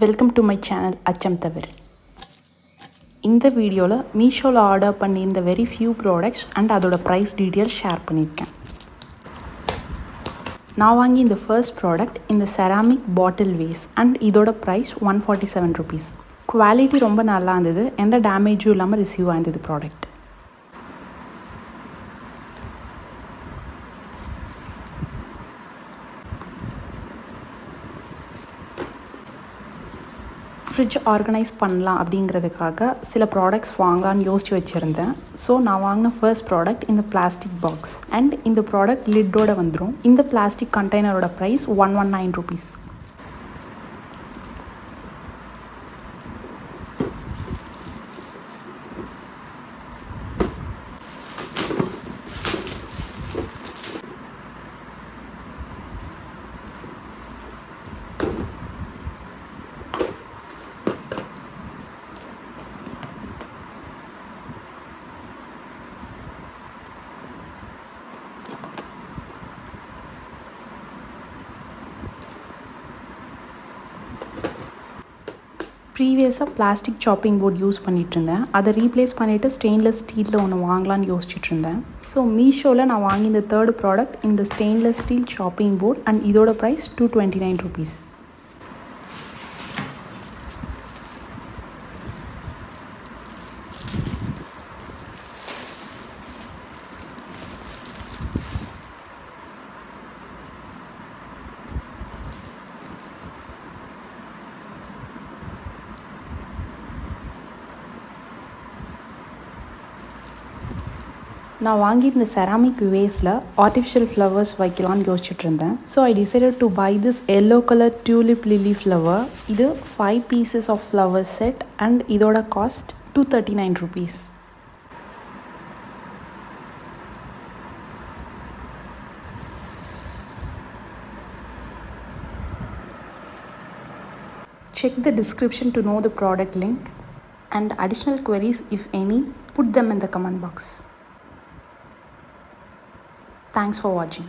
Welcome to my channel அச்சம் தவிர. இந்த வீடியோவில் மீஷோவில் ஆர்டர் பண்ணியிருந்த வெரி ஃபியூ ப்ராடக்ட்ஸ் அண்ட் அதோட ப்ரைஸ் டீட்டெயில்ஸ் ஷேர் பண்ணியிருக்கேன். நான் வாங்கி இந்த ஃபர்ஸ்ட் ப்ராடக்ட் இந்த செராமிக் பாட்டில் வேஸ் அண்ட் இதோட ப்ரைஸ் ₹147. குவாலிட்டி ரொம்ப நல்லா இருந்தது, எந்த டேமேஜும் இல்லாமல் ரிசீவ் ஆயிருந்தது ப்ராடக்ட். ஃப்ரிட்ஜ் ஆர்கனைஸ் பண்ணலாம் அப்படிங்கிறதுக்காக சில ப்ராடக்ட்ஸ் வாங்கலான்னு யோசிச்சு வச்சுருந்தேன். ஸோ நான் வாங்கின ஃபர்ஸ்ட் ப்ராடக்ட் இந்த பிளாஸ்டிக் பாக்ஸ் அண்ட் இந்த ப்ராடக்ட் லிட்டோட வந்துடும். இந்த பிளாஸ்டிக் கண்டெய்னரோட ப்ரைஸ் ₹119. ப்ரீவியஸாக பிளாஸ்டிக் சாப்பிங் போர்ட் யூஸ் பண்ணிகிட்டு இருந்தேன். அதை ரீப்ளேஸ் பண்ணிவிட்டு ஸ்டெயின்லெஸ் ஸ்டீலில் ஒன்று வாங்கலான்னு யோசிச்சுட்டு இருந்தேன். ஸோ மீஷோவில் நான் வாங்கி இந்த தேர்ட் ப்ராடக்ட் இந்த stainless steel chopping board and இதோட ப்ரைஸ் ₹229. நான் வாங்கி இந்த செராமிக் வேஸில் ஆர்டிஃபிஷியல் ஃப்ளவர்ஸ் வைக்கலான்னு யோசிச்சுட்டு இருந்தேன். So I decided to buy this yellow colour tulip lily flower. இது 5 pieces of flower set and இதோட cost ₹239. Check the description to know the product link and additional queries if any, put them in the comment box. Thanks for watching.